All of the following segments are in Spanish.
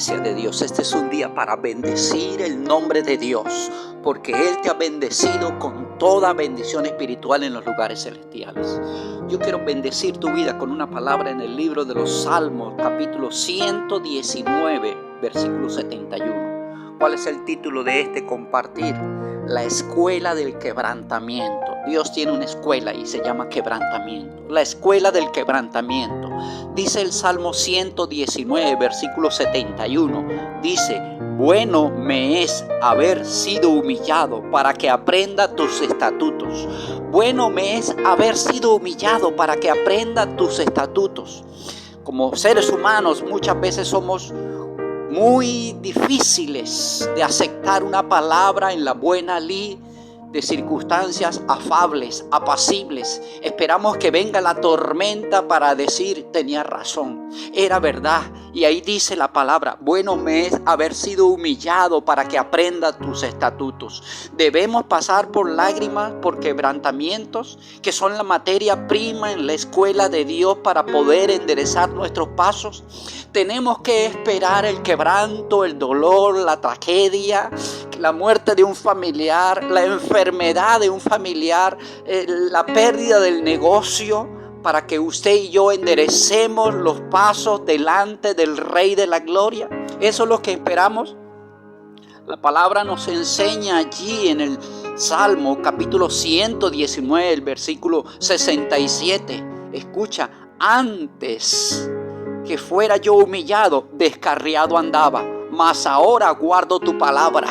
iglesia de Dios, este es un día para bendecir el nombre de Dios, porque Él te ha bendecido con toda bendición espiritual en los lugares celestiales. Yo quiero bendecir tu vida con una palabra en el libro de los Salmos, capítulo 119, versículo 71. ¿Cuál es el título de este compartir? La escuela del quebrantamiento. Dios tiene una escuela y se llama quebrantamiento. La escuela del quebrantamiento. Dice el Salmo 119, versículo 71. Dice: bueno me es haber sido humillado para que aprenda tus estatutos. Bueno me es haber sido humillado para que aprenda tus estatutos. Como seres humanos muchas veces somos muy difíciles de aceptar una palabra en la buena lid de circunstancias afables, apacibles. Esperamos que venga la tormenta para decir: tenía razón, era verdad. Y ahí dice la palabra: bueno me es haber sido humillado para que aprenda tus estatutos. Debemos pasar por lágrimas, por quebrantamientos, que son la materia prima en la escuela de Dios para poder enderezar nuestros pasos. Tenemos que esperar el quebranto, el dolor, la tragedia, la muerte de un familiar, la enfermedad de un familiar, la pérdida del negocio, para que usted y yo enderecemos los pasos delante del Rey de la Gloria. Eso es lo que esperamos. La palabra nos enseña allí en el Salmo capítulo 119, el versículo 67. Escucha: antes que fuera yo humillado, descarriado andaba, mas ahora guardo tu palabra.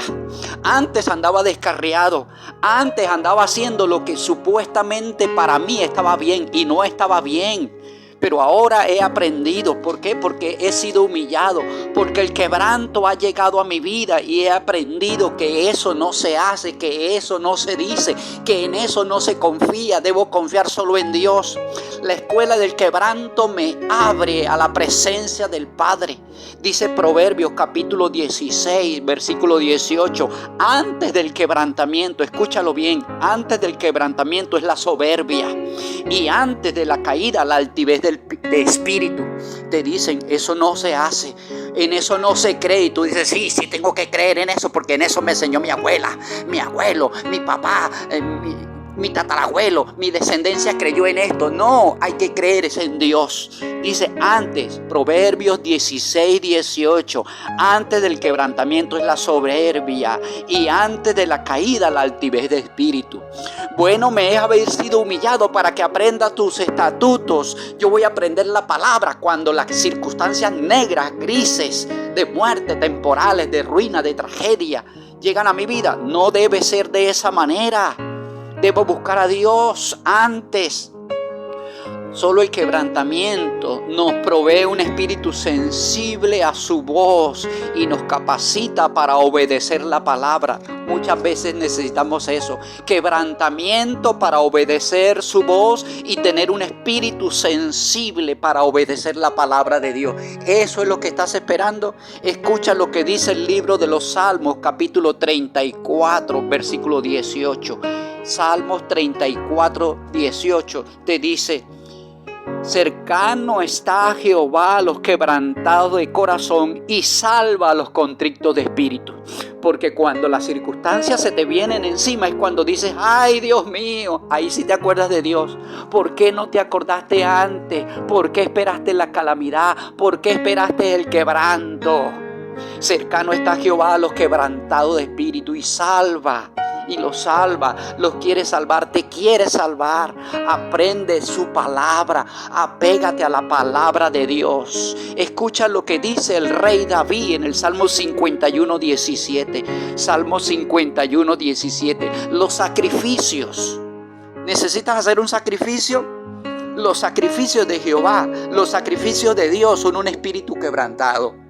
Antes andaba descarriado, antes andaba haciendo lo que supuestamente para mí estaba bien y no estaba bien. Pero ahora he aprendido. ¿Por qué? Porque he sido humillado, porque el quebranto ha llegado a mi vida y he aprendido que eso no se hace, que eso no se dice, que en eso no se confía. Debo confiar solo en Dios. La escuela del quebranto me abre a la presencia del Padre. Dice Proverbios capítulo 16, versículo 18. Antes del quebrantamiento, escúchalo bien, antes del quebrantamiento es la soberbia, y antes de la caída la altivez de espíritu. Te dicen: eso no se hace, en eso no se cree. Y tú dices: sí, tengo que creer en eso, porque en eso me enseñó mi abuela, mi abuelo, mi papá, mi tatarabuelo, mi descendencia creyó en esto. No, hay que creer en Dios. Dice antes, Proverbios 16, 18. Antes del quebrantamiento es la soberbia, y antes de la caída la altivez de espíritu. Bueno me es haber sido humillado para que aprenda tus estatutos. Yo voy a aprender la palabra cuando las circunstancias negras, grises, de muerte, temporales, de ruina, de tragedia, llegan a mi vida. No debe ser de esa manera. Debo buscar a Dios antes. Solo el quebrantamiento nos provee un espíritu sensible a su voz y nos capacita para obedecer la palabra. Muchas veces necesitamos eso, quebrantamiento para obedecer su voz y tener un espíritu sensible para obedecer la palabra de Dios. ¿Eso es lo que estás esperando? Escucha lo que dice el libro de los Salmos, capítulo 34, versículo 18. Salmos 34, 18 te dice: cercano está a Jehová a los quebrantados de corazón y salva a los contritos de espíritu. Porque cuando las circunstancias se te vienen encima es cuando dices: ay, Dios mío. Ahí sí te acuerdas de Dios. ¿Por qué no te acordaste antes? ¿Por qué esperaste la calamidad? ¿Por qué esperaste el quebranto? Cercano está Jehová a los quebrantados de espíritu y salva. Y los salva, los quiere salvar, te quiere salvar. Aprende su palabra, apégate a la palabra de Dios. Escucha lo que dice el rey David en el Salmo 51, 17. Salmo 51, 17. Los sacrificios. ¿Necesitas hacer un sacrificio? Los sacrificios de Jehová, los sacrificios de Dios son un espíritu quebrantado.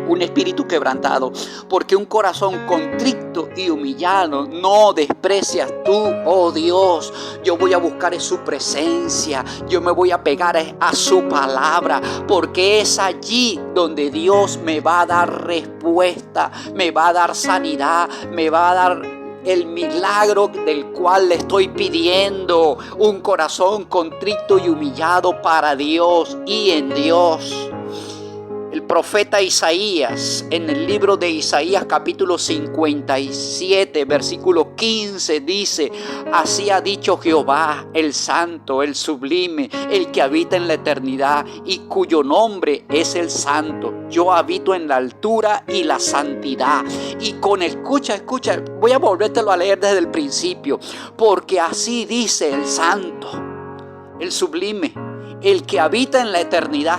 Un espíritu quebrantado, porque un corazón contrito y humillado no desprecias tú, oh Dios. Yo voy a buscar su presencia, yo me voy a pegar a su palabra, porque es allí donde Dios me va a dar respuesta, me va a dar sanidad, me va a dar el milagro del cual le estoy pidiendo. Un corazón contrito y humillado para Dios y en Dios. El profeta Isaías, en el libro de Isaías capítulo 57, versículo 15, dice: así ha dicho Jehová, el santo, el sublime, el que habita en la eternidad y cuyo nombre es el santo. Yo habito en la altura y la santidad. Y con escucha, voy a volvértelo a leer desde el principio. Porque así dice el santo, el sublime, el que habita en la eternidad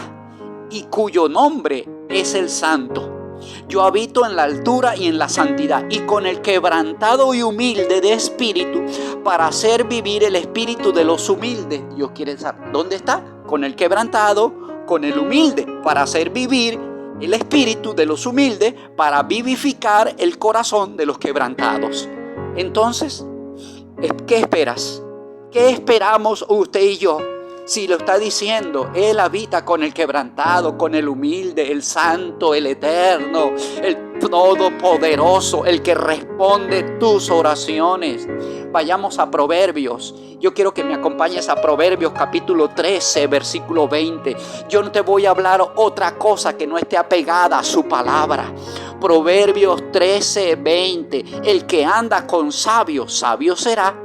y cuyo nombre es el santo. Yo habito en la altura y en la santidad, y con el quebrantado y humilde de espíritu, para hacer vivir el espíritu de los humildes. Dios quiere saber dónde está, con el quebrantado, con el humilde, para hacer vivir el espíritu de los humildes, para vivificar el corazón de los quebrantados. Entonces, ¿qué esperas? ¿Qué esperamos usted y yo? Si lo está diciendo, Él habita con el quebrantado, con el humilde, el santo, el eterno, el todopoderoso, el que responde tus oraciones. Vayamos a Proverbios. Yo quiero que me acompañes a Proverbios capítulo 13, versículo 20. Yo no te voy a hablar otra cosa que no esté apegada a su palabra. Proverbios 13, 20. El que anda con sabios, sabio será,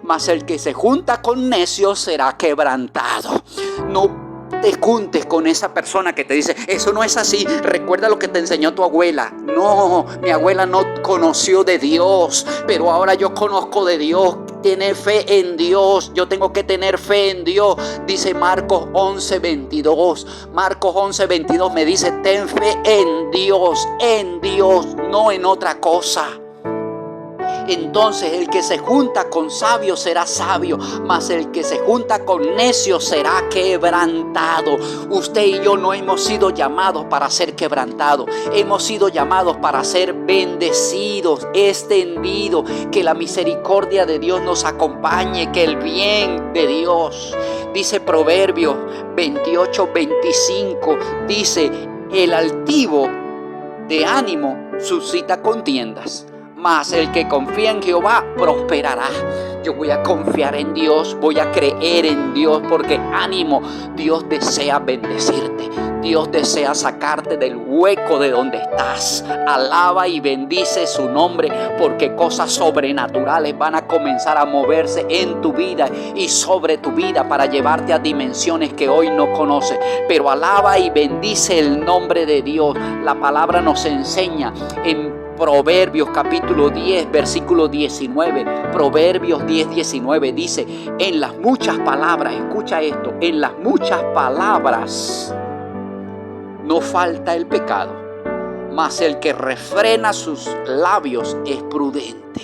mas el que se junta con necios será quebrantado. No te juntes con esa persona que te dice: eso no es así, recuerda lo que te enseñó tu abuela. No, mi abuela no conoció de Dios, pero ahora yo conozco de Dios. Tiene fe en Dios, yo tengo que tener fe en Dios. Dice Marcos 11:22. Marcos 11:22 me dice: ten fe en Dios, no en otra cosa. Entonces el que se junta con sabios será sabio, mas el que se junta con necios será quebrantado. Usted y yo no hemos sido llamados para ser quebrantados, hemos sido llamados para ser bendecidos, extendidos. Que la misericordia de Dios nos acompañe, que el bien de Dios. Dice Proverbios 28:25, dice: el altivo de ánimo suscita contiendas, mas el que confía en Jehová prosperará. Yo voy a confiar en Dios, voy a creer en Dios, porque ánimo, Dios desea bendecirte. Dios desea sacarte del hueco de donde estás. Alaba y bendice su nombre, porque cosas sobrenaturales van a comenzar a moverse en tu vida y sobre tu vida para llevarte a dimensiones que hoy no conoces. Pero alaba y bendice el nombre de Dios. La palabra nos enseña en Proverbios capítulo 10, versículo 19. Proverbios 10, 19 dice: en las muchas palabras, escucha esto, en las muchas palabras no falta el pecado, mas el que refrena sus labios es prudente.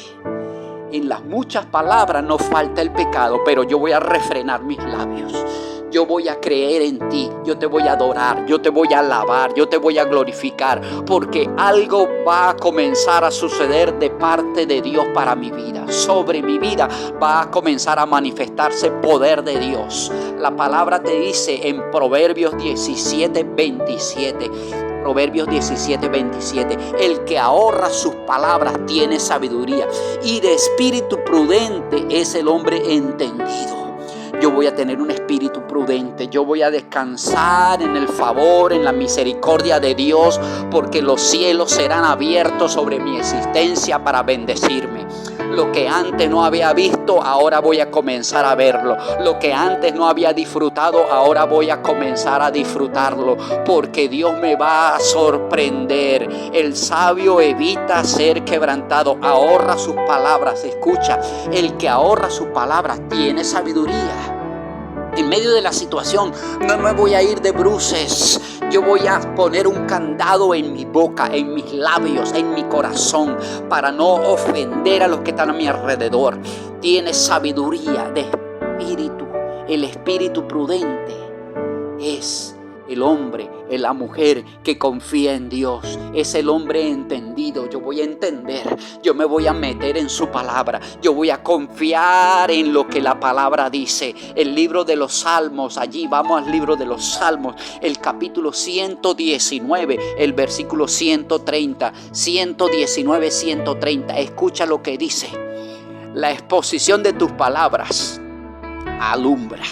En las muchas palabras no falta el pecado, pero yo voy a refrenar mis labios. Yo voy a creer en ti, yo te voy a adorar, yo te voy a alabar, yo te voy a glorificar, porque algo va a comenzar a suceder de parte de Dios para mi vida. Sobre mi vida va a comenzar a manifestarse poder de Dios. La palabra te dice en Proverbios 17:27. Proverbios 17:27. El que ahorra sus palabras tiene sabiduría, y de espíritu prudente es el hombre entendido. Yo voy a tener un espíritu prudente. Yo voy a descansar en el favor, en la misericordia de Dios, porque los cielos serán abiertos sobre mi existencia para bendecirme. Lo que antes no había visto, ahora voy a comenzar a verlo. Lo que antes no había disfrutado, ahora voy a comenzar a disfrutarlo, porque Dios me va a sorprender. El sabio evita ser quebrantado, ahorra sus palabras. Escucha, el que ahorra sus palabras tiene sabiduría. En medio de la situación no me voy a ir de bruces. Yo voy a poner un candado en mi boca, en mis labios, en mi corazón, para no ofender a los que están a mi alrededor. Tienes sabiduría de espíritu. El espíritu prudente es el hombre, la mujer que confía en Dios. Es el hombre entendido. Yo voy a entender, yo me voy a meter en su palabra, yo voy a confiar en lo que la palabra dice. El libro de los Salmos, allí vamos al libro de los Salmos, el capítulo 119, el versículo 130, 119, 130. Escucha lo que dice: la exposición de tus palabras alumbra.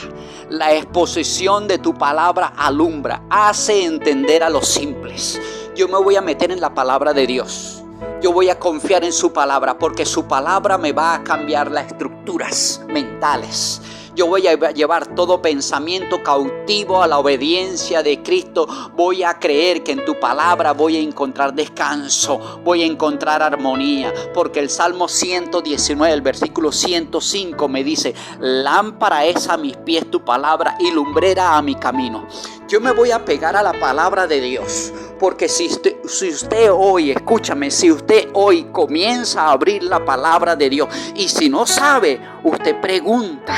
La exposición de tu palabra alumbra, hace entender a los simples. Yo me voy a meter en la palabra de Dios. Yo voy a confiar en su palabra porque su palabra me va a cambiar las estructuras mentales. Yo voy a llevar todo pensamiento cautivo a la obediencia de Cristo. Voy a creer que en tu palabra voy a encontrar descanso, voy a encontrar armonía. Porque el Salmo 119, el versículo 105 me dice: lámpara es a mis pies tu palabra y lumbrera a mi camino. Yo me voy a pegar a la palabra de Dios. Porque si usted hoy, escúchame, si usted hoy comienza a abrir la palabra de Dios y si no sabe, usted pregunta.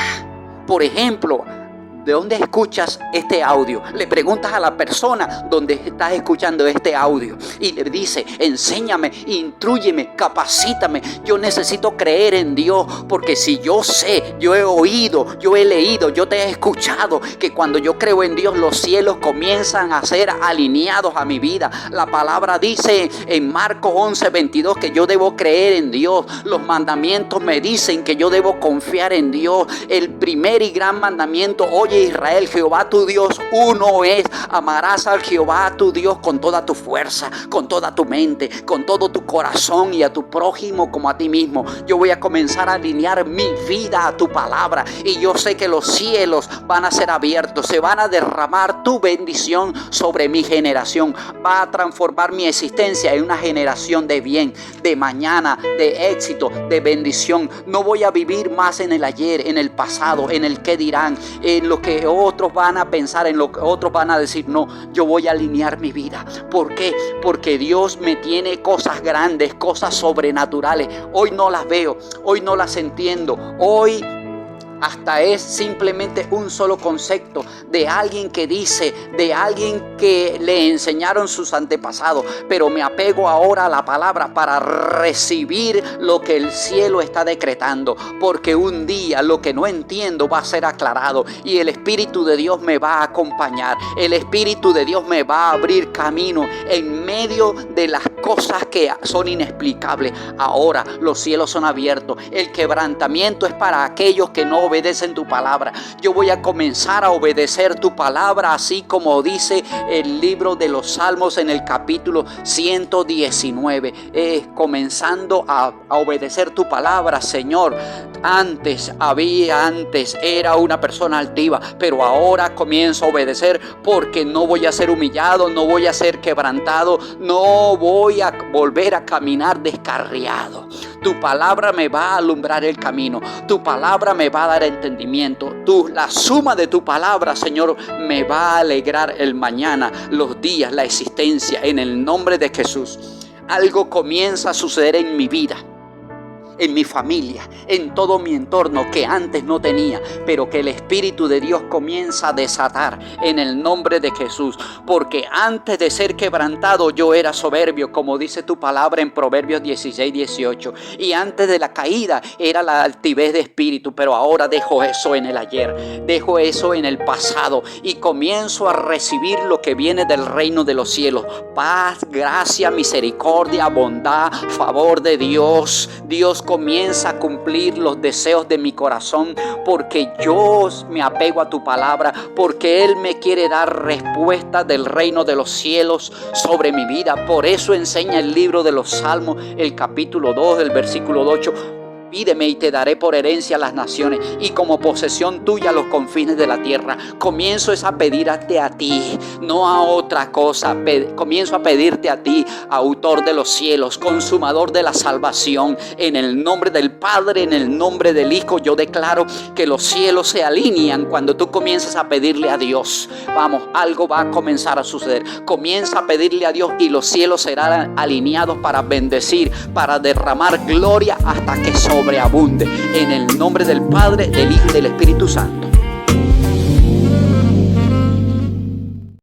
Por ejemplo, ¿de dónde escuchas este audio? Le preguntas a la persona donde estás escuchando este audio y le dice: enséñame, instrúyeme, capacítame. Yo necesito creer en Dios porque si yo sé, yo he oído, yo he leído, yo te he escuchado que cuando yo creo en Dios los cielos comienzan a ser alineados a mi vida. La palabra dice en Marcos 11:22 que yo debo creer en Dios. Los mandamientos me dicen que yo debo confiar en Dios. El primer y gran mandamiento: oye Israel, Jehová tu Dios uno es. Amarás al Jehová tu Dios con toda tu fuerza, con toda tu mente, con todo tu corazón y a tu prójimo como a ti mismo. Yo voy a comenzar a alinear mi vida a tu palabra y yo sé que los cielos van a ser abiertos, se van a derramar tu bendición sobre mi generación. Va a transformar mi existencia en una generación de bien, de mañana, de éxito, de bendición. No voy a vivir más en el ayer, en el pasado, en el qué dirán, en lo que otros van a pensar, en lo que otros van a decir. No, yo voy a alinear mi vida. ¿Por qué? Porque Dios me tiene cosas grandes, cosas sobrenaturales. Hoy no las veo, hoy no las entiendo. Hoy hasta es simplemente un solo concepto de alguien que dice, de alguien que le enseñaron sus antepasados, pero me apego ahora a la palabra para recibir lo que el cielo está decretando, porque un día lo que no entiendo va a ser aclarado y el Espíritu de Dios me va a acompañar, el Espíritu de Dios me va a abrir camino en medio de las cosas que son inexplicables. Ahora los cielos son abiertos, el quebrantamiento es para aquellos que no obedecen tu palabra. Yo voy a comenzar a obedecer tu palabra, así como dice el libro de los Salmos en el capítulo 119, comenzando a obedecer tu palabra. Señor, antes era una persona altiva, pero ahora comienzo a obedecer porque no voy a ser humillado, no voy a ser quebrantado, no voy a volver a caminar descarriado. Tu palabra me va a alumbrar el camino, tu palabra me va a dar entendimiento, la suma de tu palabra, Señor, me va a alegrar el mañana, los días, la existencia, en el nombre de Jesús. Algo comienza a suceder en mi vida, en mi familia, en todo mi entorno que antes no tenía, pero que el Espíritu de Dios comienza a desatar en el nombre de Jesús. Porque antes de ser quebrantado yo era soberbio, como dice tu palabra en Proverbios 16:18. Y antes de la caída era la altivez de espíritu, pero ahora dejo eso en el ayer, dejo eso en el pasado y comienzo a recibir lo que viene del reino de los cielos. Paz, gracia, misericordia, bondad, favor de Dios. Dios comienza a cumplir los deseos de mi corazón porque yo me apego a tu palabra, porque Él me quiere dar respuesta del reino de los cielos sobre mi vida. Por eso enseña el libro de los Salmos, el capítulo 2, el versículo 8. Pídeme y te daré por herencia a las naciones y como posesión tuya los confines de la tierra. Comienzo a pedirte a ti, no a otra cosa. Comienzo a pedirte a ti, autor de los cielos, consumador de la salvación. En el nombre del Padre, en el nombre del Hijo, yo declaro que los cielos se alinean cuando tú comienzas a pedirle a Dios. Vamos, algo va a comenzar a suceder. Comienza a pedirle a Dios y los cielos serán alineados para bendecir, para derramar gloria hasta que sobreabunde. En el nombre del Padre, del Hijo y del Espíritu Santo.